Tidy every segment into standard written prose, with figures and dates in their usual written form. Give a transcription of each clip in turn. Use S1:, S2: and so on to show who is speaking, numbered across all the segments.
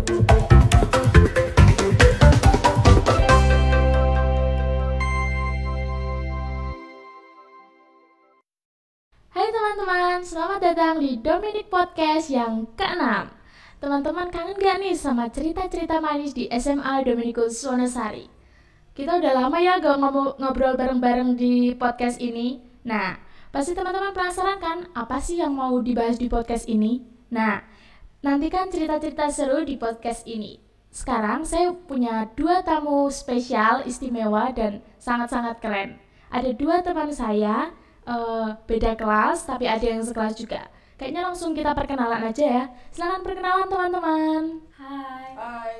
S1: Hai teman-teman, selamat datang di Dominic Podcast yang ke-6. Teman-teman kangen gak nih sama cerita-cerita manis di SMA Dominikus Wonosari? Kita udah lama ya gak ngobrol bareng-bareng di podcast ini. Nah, pasti teman-teman penasaran kan apa sih yang mau dibahas di podcast ini? Nah, nantikan cerita-cerita seru di podcast ini. Sekarang saya punya 2 tamu spesial, istimewa, dan sangat-sangat keren. Ada 2 teman saya, beda kelas tapi ada yang sekelas juga. Kayaknya langsung kita perkenalan aja ya. Silakan perkenalan teman-teman.
S2: Hai.
S3: Hai.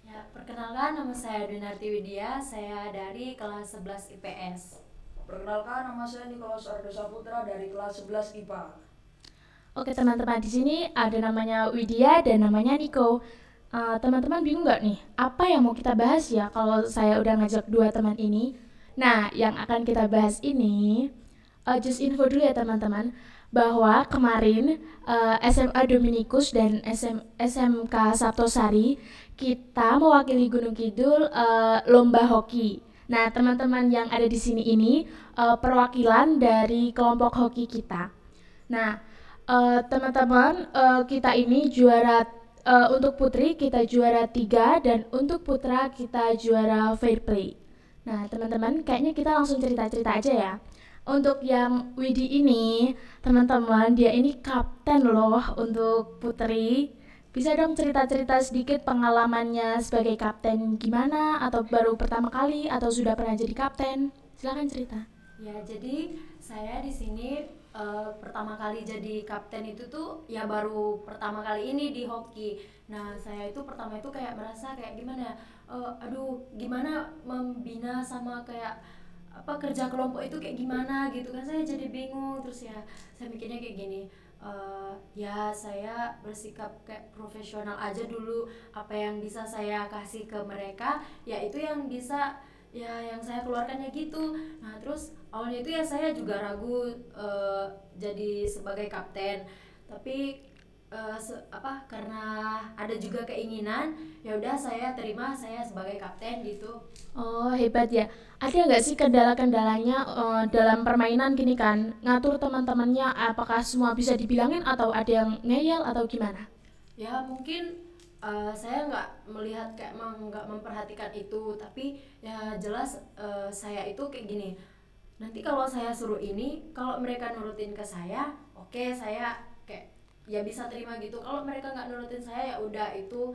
S2: Ya, perkenalkan nama saya Dunarti Widya, saya dari kelas 11 IPS.
S3: Perkenalkan, nama saya Nikolas Ardo Saputra dari kelas 11 IPA.
S1: Oke teman-teman, di sini ada namanya Widya dan namanya Niko. Teman-teman bingung nggak nih apa yang mau kita bahas ya kalau saya udah ngajak 2 teman ini? Nah, yang akan kita bahas ini, just info dulu ya teman-teman, bahwa kemarin SMA Dominikus dan SMK Saptosari kita mewakili Gunung Kidul lomba hoki. Nah, teman-teman yang ada di sini ini perwakilan dari kelompok hoki kita. Nah, teman-teman, kita ini juara, untuk putri kita juara 3 dan untuk putra kita juara fair play. Nah, teman-teman, kayaknya kita langsung cerita-cerita aja ya. Untuk yang Widi ini, teman-teman, dia ini kapten loh untuk putri. Bisa dong cerita-cerita sedikit pengalamannya sebagai kapten gimana, atau baru pertama kali atau sudah pernah jadi kapten? Silakan cerita.
S2: Ya, jadi saya di sini pertama kali jadi kapten itu tuh ya baru pertama kali ini di hoki. Nah, saya itu pertama itu kayak merasa kayak gimana, aduh gimana membina sama kayak apa kerja kelompok itu kayak gimana gitu kan, saya jadi bingung. Terus ya saya mikirnya kayak gini, ya saya bersikap kayak profesional aja dulu, apa yang bisa saya kasih ke mereka ya itu yang bisa ya yang saya keluarkannya gitu. Nah terus awalnya itu ya saya juga ragu jadi sebagai kapten, tapi karena ada juga keinginan ya udah saya terima saya sebagai kapten gitu.
S1: Oh, hebat ya. Ada nggak sih kendala-kendalanya dalam permainan gini kan? Ngatur teman-temannya apakah semua bisa dibilangin atau ada yang ngeyel atau gimana?
S2: Ya mungkin saya nggak melihat kayak nggak memperhatikan itu, tapi ya jelas saya itu kayak gini, nanti kalau saya suruh ini kalau mereka nurutin ke saya oke, saya kayak ya bisa terima gitu. Kalau mereka nggak nurutin saya ya udah itu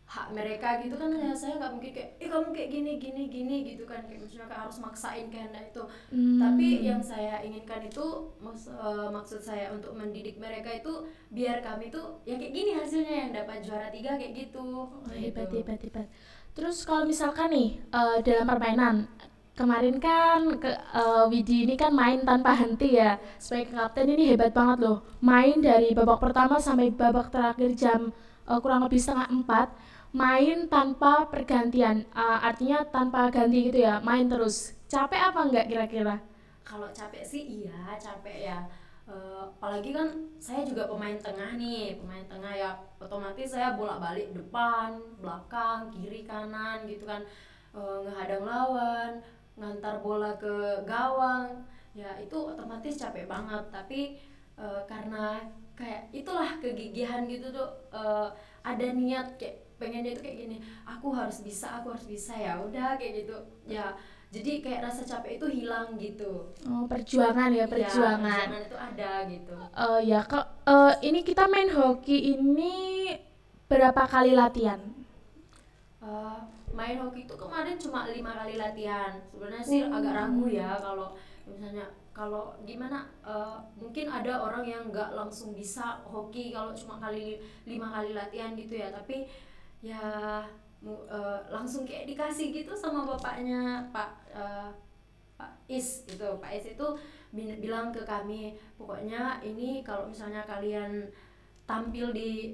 S2: hak mereka gitu kan. Ya saya nggak mungkin kayak kamu kayak gini gini gini gitu kan, kayak misalnya kayak harus maksain kehendak itu. Tapi yang saya inginkan itu maksud saya untuk mendidik mereka itu biar kami tuh ya kayak gini hasilnya yang dapat juara 3 kayak gitu.
S1: Oh, hebat. Terus kalau misalkan nih dalam permainan kemarin kan Widi ini kan main tanpa henti ya. Sebagai kapten ini hebat banget loh. Main dari babak pertama sampai babak terakhir jam kurang lebih setengah 4, main tanpa pergantian, artinya tanpa ganti gitu ya, main terus. Capek apa enggak kira-kira?
S2: Kalau capek sih iya capek ya. Apalagi kan saya juga pemain tengah nih, pemain tengah ya otomatis saya bolak-balik depan, belakang, kiri, kanan gitu kan, ngehadang lawan, ngantar bola ke gawang, ya itu otomatis capek banget. Tapi karena kayak itulah kegigihan gitu tuh, ada niat kayak pengennya itu kayak gini, aku harus bisa ya udah kayak gitu ya, jadi kayak rasa capek itu hilang gitu.
S1: Oh, perjuangan ya,
S2: Ya
S1: perjuangan.
S2: perjuangan itu ada gitu.
S1: Ya kok ini kita main hoki ini berapa kali latihan?
S2: Uh, Main hoki itu kemarin cuma 5 kali latihan. Sebenarnya sih agak ragu ya kalau misalnya kalau gimana, mungkin ada orang yang nggak langsung bisa hoki kalau cuma 5 kali latihan gitu ya. Tapi ya langsung kayak dikasih gitu sama bapaknya Pak Is itu. Pak Is itu bilang ke kami, pokoknya ini kalau misalnya kalian tampil di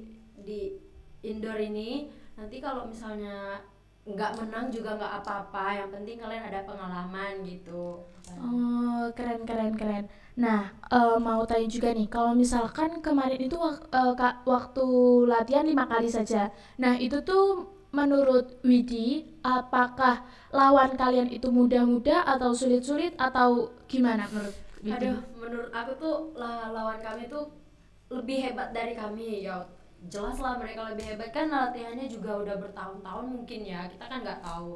S2: indoor ini, nanti kalau misalnya nggak menang juga nggak apa-apa, yang penting kalian ada pengalaman gitu.
S1: Oh, keren keren keren. Nah, mau tanya juga nih, kalau misalkan kemarin itu waktu latihan 5 kali saja. Nah, itu tuh menurut Widi, apakah lawan kalian itu mudah-mudah atau sulit-sulit atau gimana menurut Widi?
S2: Aduh, menurut aku tuh lawan kami tuh lebih hebat dari kami ya. Jelas lah mereka lebih hebat, kan latihannya juga udah bertahun-tahun mungkin ya, kita kan nggak tahu.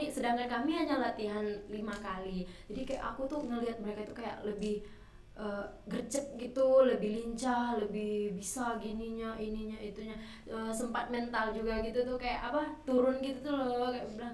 S2: Sedangkan kami hanya latihan 5 kali, jadi kayak aku tuh ngelihat mereka itu kayak lebih gercep gitu, lebih lincah, lebih bisa gininya ininya itunya. Sempat mental juga gitu tuh, kayak apa, turun gitu tuh loh, kayak bilang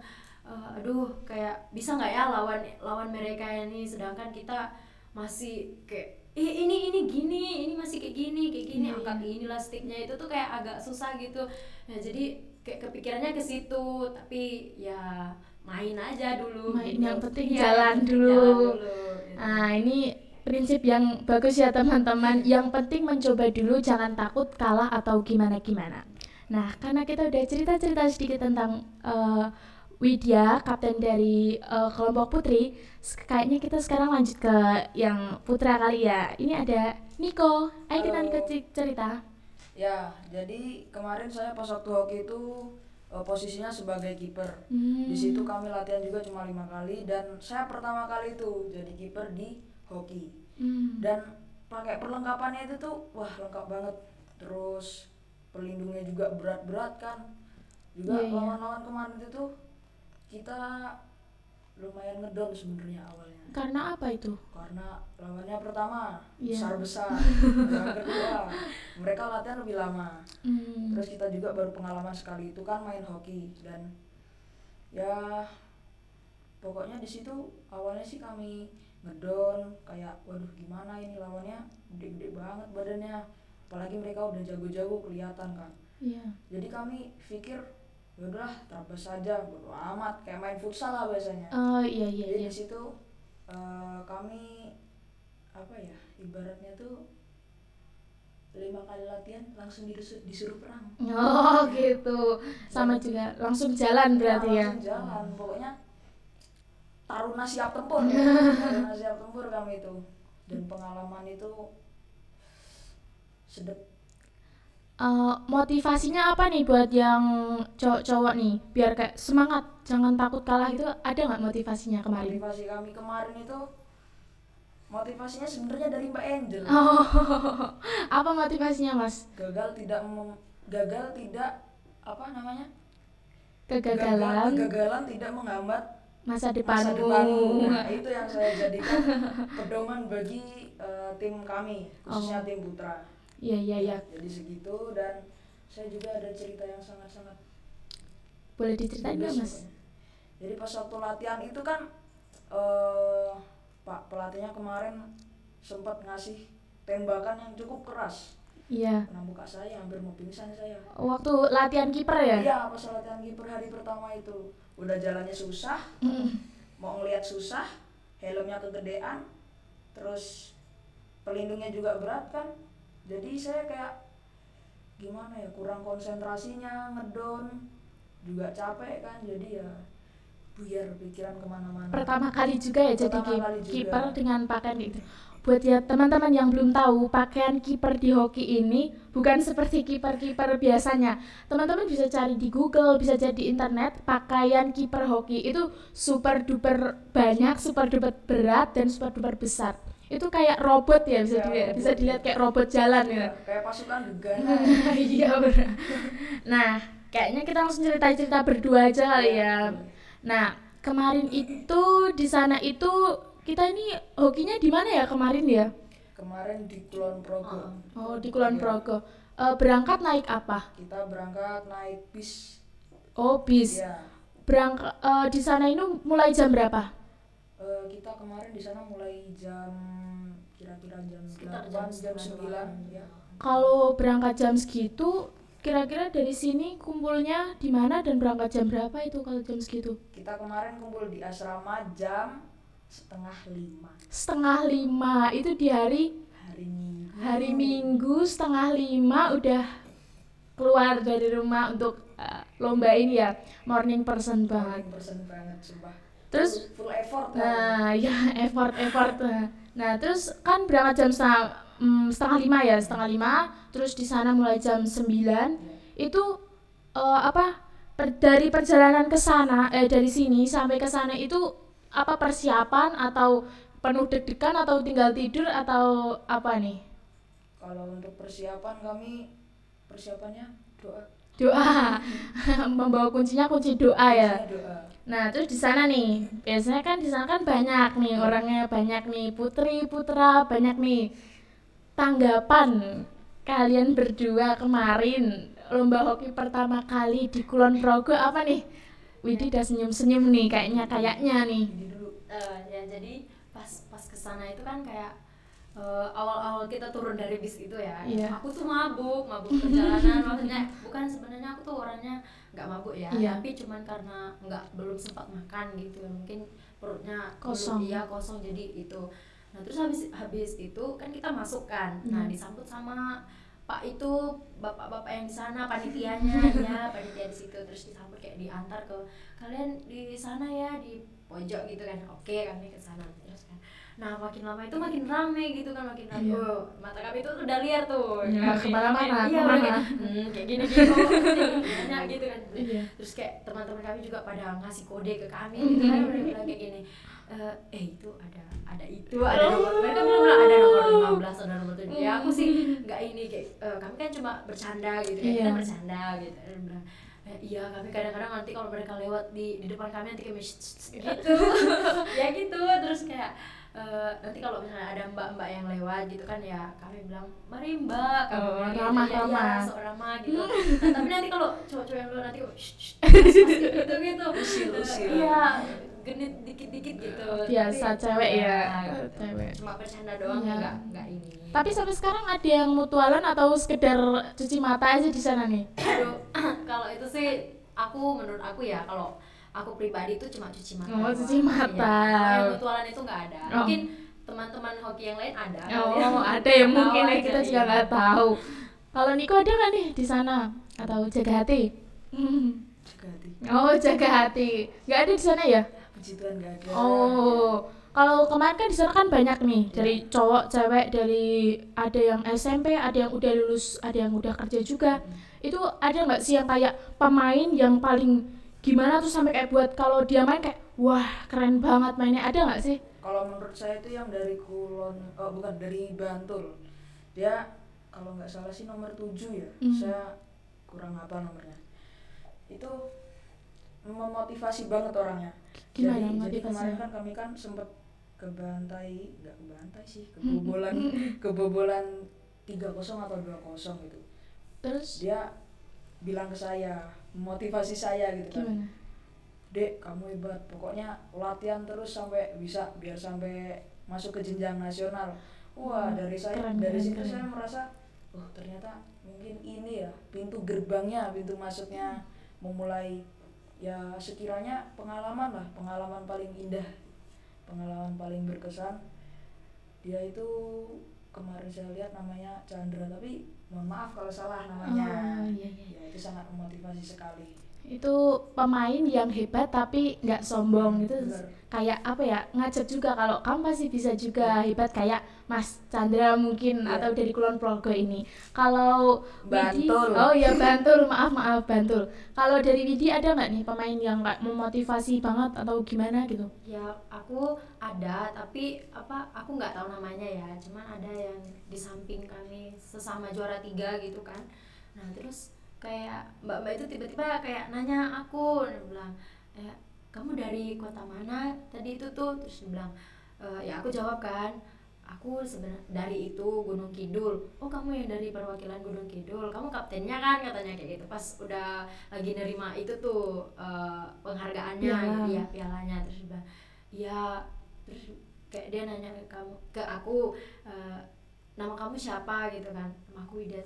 S2: aduh kayak bisa nggak ya lawan lawan mereka ini, sedangkan kita masih kayak ini gini, ini masih kayak gini
S1: Iya,
S2: angkat
S1: iya.
S2: ini sticknya itu tuh kayak agak susah gitu. Nah jadi kayak kepikirannya ke situ, tapi ya main aja dulu
S1: Main
S2: gitu.
S1: yang penting
S2: Iya, yang
S1: jalan
S2: penting jalan
S1: dulu.
S2: dulu gitu.
S1: Nah, ini prinsip yang bagus ya teman-teman. Yang penting mencoba dulu, jangan takut kalah atau gimana-gimana. Nah, karena kita udah cerita-cerita sedikit tentang Widya, kapten dari kelompok putri, kayaknya kita sekarang lanjut ke yang putra kali ya. Ini ada Niko. Ayo kita
S3: Halo.
S1: cerita.
S3: Ya, jadi kemarin saya pas waktu hoki itu posisinya sebagai kiper. Di situ
S1: Hmm.
S3: kami latihan juga cuma 5 kali dan saya pertama kali itu jadi kiper di hoki.
S1: Hmm.
S3: Dan pakai perlengkapannya itu tuh wah lengkap banget. Terus pelindungnya juga berat-berat kan. Juga
S1: Iya, iya.
S3: lawan-lawan kemarin itu tuh kita lumayan ngedon sebenarnya awalnya.
S1: Karena apa itu?
S3: Karena lawannya pertama
S1: Iya.
S3: besar-besar, yang kedua mereka latihan lebih lama.
S1: Hmm.
S3: Terus kita juga baru pengalaman sekali itu kan main hoki, dan ya pokoknya di situ awalnya sih kami ngedon kayak waduh gimana ini lawannya gede-gede banget badannya, apalagi mereka udah jago-jago kelihatan kan.
S1: Iya.
S3: Jadi kami pikir ya udahlah terabas saja, bodo amat, kayak main futsal lah biasanya.
S1: Oh, iya iya
S3: Jadi
S1: iya.
S3: di situ kami apa ya ibaratnya tuh 5 kali latihan langsung disuruh perang.
S1: Oh, gitu. Sama juga langsung jalan berarti ya.
S3: Langsung jalan, pokoknya taruna siap tempur. Taruna siap tempur kami itu, dan pengalaman itu sedep.
S1: Motivasinya apa nih buat yang cowok-cowok nih biar kayak semangat, jangan takut kalah, itu ada nggak motivasinya kemarin?
S3: Motivasi kami kemarin itu motivasinya sebenarnya dari Mbak Angel.
S1: Oh, apa motivasinya mas?
S3: Gagal tidak apa namanya
S1: Kegagalan
S3: kegagalan tidak menghambat
S1: masa
S3: masa
S1: depanmu.
S3: depanmu. Nah, itu yang saya jadikan pedoman bagi tim kami, khususnya tim putra.
S1: Iya iya iya.
S3: Jadi segitu, dan saya juga ada cerita yang sangat-sangat
S1: Boleh diceritain nggak
S3: bagus
S1: mas?
S3: pokoknya. Jadi pas waktu latihan itu kan Pak pelatihnya kemarin sempat ngasih tembakan yang cukup keras.
S1: Iya.
S3: Kena muka saya, hampir mau pingsan saya.
S1: Waktu latihan kiper ya?
S3: Iya, pas latihan kiper hari pertama itu. Udah jalannya susah, mau ngelihat susah, helmnya kegedean, terus pelindungnya juga berat kan. Jadi saya kayak gimana ya, kurang konsentrasinya, ngedon, juga capek kan, jadi ya buyar pikiran kemana-mana.
S1: Pertama kali juga ya jadi
S3: Pertama kali juga.
S1: kiper dengan pakaian gitu. Buat ya teman-teman yang belum tahu, pakaian kiper di hoki ini bukan seperti kiper-kiper biasanya. Teman-teman bisa cari di Google, bisa jadi internet, pakaian kiper hoki itu super duper banyak, super duper berat dan super duper besar. Itu kayak robot ya, bisa
S3: Ya,
S1: dilihat,
S3: robot,
S1: bisa dilihat kayak robot jalan ya.
S3: Kayak pasukan gegana.
S1: Iya benar. Nah, kayaknya kita langsung cerita-cerita berdua aja kali ya.
S3: boleh.
S1: Nah, kemarin itu di sana itu kita ini hokinya di mana ya kemarin ya?
S3: Kemarin di Kulon Progo.
S1: Oh, di Kulon
S3: Iya.
S1: Progo. Berangkat naik apa?
S3: Kita berangkat naik bis.
S1: Oh, bis.
S3: Ya.
S1: Berangkat di sana ini mulai jam berapa?
S3: Kita kemarin di sana mulai kira-kira jam
S2: Sekitar
S3: 8, jam
S2: jam
S3: 9 ya.
S1: Kalau berangkat jam segitu, kira-kira dari sini kumpulnya di mana dan berangkat jam berapa itu kalau jam segitu?
S3: Kita kemarin kumpul di asrama jam 4:30
S1: 4:30 itu di hari
S3: hari Minggu.
S1: Minggu 4:30 udah keluar dari rumah untuk lomba ini ya, morning person banget.
S3: Morning person banget sumpah.
S1: Terus
S3: full effort lah.
S1: nah ya effort. Nah terus kan berangkat jam setengah 5 ya, setengah 5. Terus di sana mulai jam 9. Itu dari perjalanan ke sana, dari sini sampai ke sana itu apa persiapan atau penuh deg-degan atau tinggal tidur atau apa nih?
S3: Kalau untuk persiapan kami persiapannya
S1: Doa. Membawa kunci doa ya.
S3: doa.
S1: Nah terus di sana nih biasanya kan di sana kan banyak nih orangnya, banyak nih putri putra, banyak nih. Tanggapan kalian berdua kemarin lomba hoki pertama kali di Kulon Progo apa nih? Widi udah senyum nih kayaknya nih.
S3: Ini dulu.
S2: Ya jadi pas kesana itu kan kayak awal-awal kita turun dari bis itu ya, aku tuh mabuk perjalanan. Maksudnya bukan, sebenarnya aku tuh orangnya nggak mabuk ya, tapi cuman karena belum sempat makan gitu, mungkin perutnya kosong jadi itu. Nah terus habis itu kan kita masuk kan, nah disambut sama Pak itu, bapak-bapak yang di sana, panitianya ya, panitia di situ. Terus disambut kayak diantar ke kalian di sana ya, di pojok gitu kan. Oke, kami ke sana terus kan. Nah makin lama itu makin rame gitu kan, makin rame. Mata kami tuh udah liar tuh.
S1: Kemana-mana.
S2: Kayak gini banyak gitu kan. Terus kayak teman-teman kami juga pada ngasih kode ke kami gitu kan, udah bilang kayak gini. Itu ada nomor, mereka bilang ada nomor 15, ada nomor 7. Ya aku sih nggak ini kayak kami kan cuma bercanda gitu ya, kita bercanda gitu. Dan bilang iya, kami kadang-kadang nanti kalau mereka lewat di depan kami nanti kami gitu ya gitu. Terus kayak nanti kalau misalnya ada mbak-mbak yang lewat gitu kan ya, kami bilang mari mbak, kami
S1: ramah
S2: sok ramah gitu. Tapi nanti kalau cowok-cowok yang lewat nanti gitu
S3: Usil.
S2: Iya, genit dikit-dikit gitu.
S1: Biasa cewek ya. Cewek.
S2: Cuma bercanda doang, enggak ini.
S1: Tapi sampai sekarang ada yang mutualan atau sekedar cuci mata aja di sana nih?
S2: Aduh, kalau itu sih menurut aku ya, kalau aku pribadi tuh cuma cuci mata.
S1: Cuci mata.
S2: Ya, yang mutualan itu nggak ada. Mungkin teman-teman hoki yang lain ada.
S1: Ada ya mungkin ya, kita juga nggak tahu. Kalau Niko ada nggak nih di sana atau jaga hati? Jaga hati. Nggak ada di sana ya?
S3: Puji Tuhan nggak ada.
S1: Kalau kemarin kan di sana kan banyak nih, dari cowok, cewek, dari ada yang SMP, ada yang udah lulus, ada yang udah kerja juga. Itu ada nggak sih yang kayak pemain yang paling gimana tuh sampai kayak buat kalau dia main kayak wah keren banget mainnya, ada nggak sih?
S3: Kalau menurut saya itu yang dari dari Bantul. Dia kalau nggak salah sih nomor 7 ya. Saya kurang hafal nomornya. Itu memotivasi banget orangnya. Jadi kemarin kan kami kan sempat kebobolan 3-0 atau 2-0 gitu.
S1: Terus
S3: dia bilang ke saya, memotivasi saya gitu kan.
S1: Gimana?
S3: Dek, kamu hebat, pokoknya latihan terus biar sampai masuk ke jenjang nasional. Wah, dari situ saya merasa ternyata mungkin ini ya pintu masuknya memulai ya, sekiranya pengalaman paling indah, pengalaman paling berkesan. Dia itu kemarin saya lihat namanya Chandra, tapi mohon maaf kalau salah namanya. Ya, itu sangat memotivasi sekali.
S1: Itu pemain yang hebat tapi nggak sombong gitu.
S3: Benar.
S1: Kayak apa ya, ngajak juga kalau kamu pasti bisa juga hebat kayak Mas Chandra mungkin, atau dari Kulon Progo ini. Kalau
S3: Bantul.
S1: Widi, Bantul, maaf Bantul. Kalau dari Widi ada nggak nih pemain yang kayak memotivasi banget atau gimana gitu?
S2: Ya aku ada, tapi aku nggak tahu namanya ya, cuman ada yang di samping kami sesama juara 3 gitu kan. Nah terus kayak mbak-mbak itu tiba-tiba kayak nanya aku, dia bilang kamu dari kota mana tadi itu tuh? Terus dia bilang ya aku jawab kan, aku sebenarnya dari itu Gunung Kidul. Oh kamu yang dari perwakilan Gunung Kidul, kamu kaptennya kan, katanya kayak gitu. Pas udah lagi nerima itu tuh penghargaannya, ya pialanya. Terus dia bilang iya. Terus kayak dia nanya ke aku nama kamu siapa gitu kan. Nama aku Widya.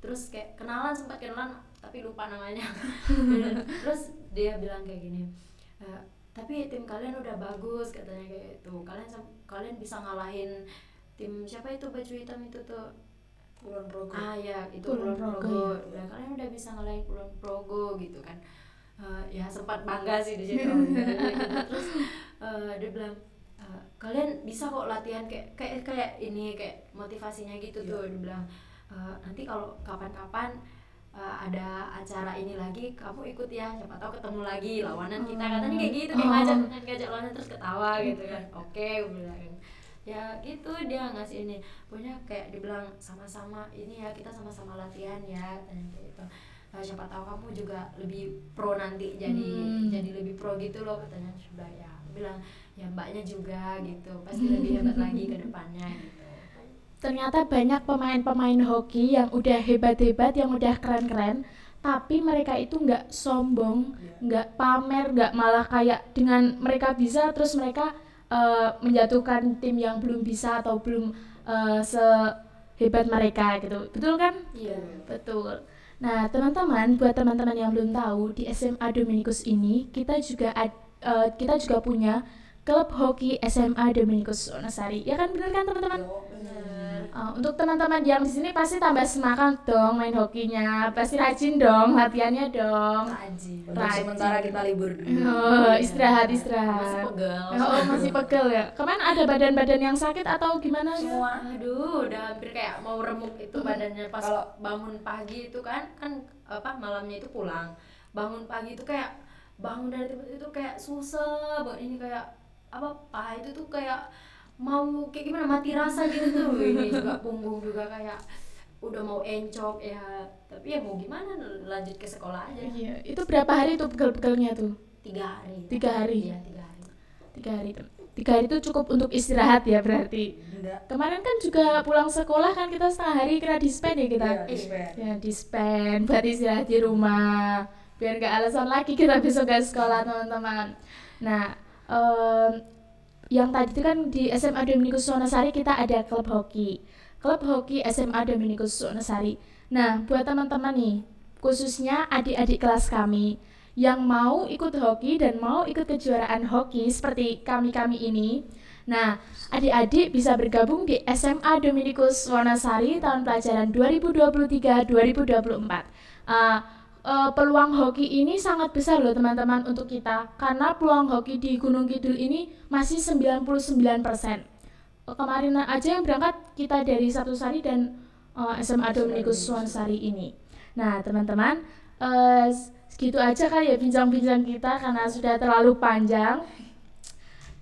S2: Terus kayak sempat kenalan tapi lupa namanya. Terus dia bilang kayak gini, tapi tim kalian udah bagus, katanya kayak gitu. Kalian bisa ngalahin tim siapa itu baju hitam itu tuh,
S3: Kulon Progo.
S2: Ya itu
S1: Kulon
S2: Kulon
S1: Progo,
S2: Progo. Nah, kalian udah bisa ngelain Kulon Progo gitu kan. Ya sempat bangga sih di situ. Terus dia bilang kalian bisa kok latihan kayak ini, kayak motivasinya gitu tuh. Dia bilang nanti kalau kapan-kapan ada acara ini lagi kamu ikut ya, siapa tahu ketemu lagi lawanan kita, katanya kayak gitu, kayak ngajak lawanan terus ketawa gitu kan. Oke, gue bilang ya gitu, dia ngasih ini pokoknya kayak dibilang sama-sama ini ya, kita sama-sama latihan ya, katanya kayak gitu. Siapa tahu kamu juga lebih pro nanti, jadi lebih pro gitu loh, katanya. Sudah ya, aku bilang ya mbaknya juga gitu, pasti lebih hebat lagi ke depannya gitu.
S1: Ternyata banyak pemain-pemain hoki yang udah hebat-hebat, yang udah keren-keren, tapi mereka itu nggak sombong, nggak pamer, nggak malah kayak dengan mereka bisa terus mereka menjatuhkan tim yang belum bisa atau belum sehebat mereka gitu. Betul kan?
S2: Iya.
S1: Betul. Nah, teman-teman, buat teman-teman yang belum tahu, di SMA Dominikus ini kita juga punya klub hoki SMA Dominikus Wonosari. Ya kan, benar kan teman-teman? Untuk teman-teman yang di sini pasti tambah semangat dong main hokinya, pasti rajin dong latihannya dong.
S2: Rajin.
S3: Untuk sementara kita libur dulu.
S1: Istirahat.
S2: Masih pegel.
S1: Masih pegel ya. Kemarin ada badan-badan yang sakit atau gimana?
S3: Semua.
S2: Aduh, udah hampir kayak mau remuk itu badannya pas bangun pagi itu kan malamnya itu pulang. Bangun pagi itu kayak bangun dari tempat itu kayak susah banget, ini kayak paha itu tuh kayak mau kayak gimana, mati rasa gitu tuh. Ini juga punggung juga kayak udah mau encok ya, tapi ya mau gimana, lanjut ke sekolah aja.
S1: Iya, itu berapa hari tuh pegel-pegelnya tuh?
S2: 3 hari.
S1: 3 hari.
S2: Iya, 3 hari.
S1: 3 hari. 3 hari itu cukup untuk istirahat ya berarti.
S3: Enggak.
S1: Kemarin kan juga pulang sekolah kan kita setengah hari kena dispen ya kita.
S3: Iya, dispen.
S1: Ya dispen buat istirahat di rumah. Biar gak alasan lagi kita besok gak sekolah teman-teman. Nah, yang tadi itu kan di SMA Dominikus Wonosari kita ada klub hoki SMA Dominikus Wonosari. Nah, buat teman-teman nih, khususnya adik-adik kelas kami yang mau ikut hoki dan mau ikut kejuaraan hoki seperti kami ini. Nah, adik-adik bisa bergabung di SMA Dominikus Wonosari tahun pelajaran 2023-2024. Peluang hoki ini sangat besar loh teman-teman untuk kita, karena peluang hoki di Gunung Kidul ini masih 99%. Kemarin aja yang berangkat kita dari Sabtosari dan SMA Dominikus Wonosari ini. Nah teman-teman, segitu aja kali ya bincang-bincang kita karena sudah terlalu panjang.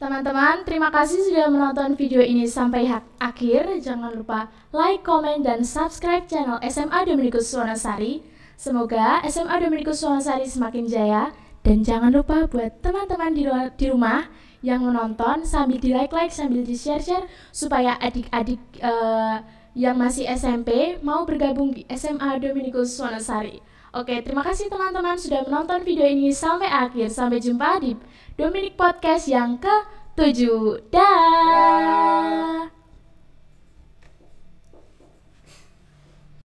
S1: Teman-teman, terima kasih sudah menonton video ini sampai akhir. Jangan lupa like, komen, dan subscribe channel SMA Dominikus Wonosari. Semoga SMA Dominikus Wonosari semakin jaya, dan jangan lupa buat teman-teman di rumah yang menonton sambil di like, sambil di share supaya adik-adik yang masih SMP mau bergabung di SMA Dominikus Wonosari. Oke, terima kasih teman-teman sudah menonton video ini sampai akhir. Sampai jumpa di Dominic Podcast yang ke-7. Dah.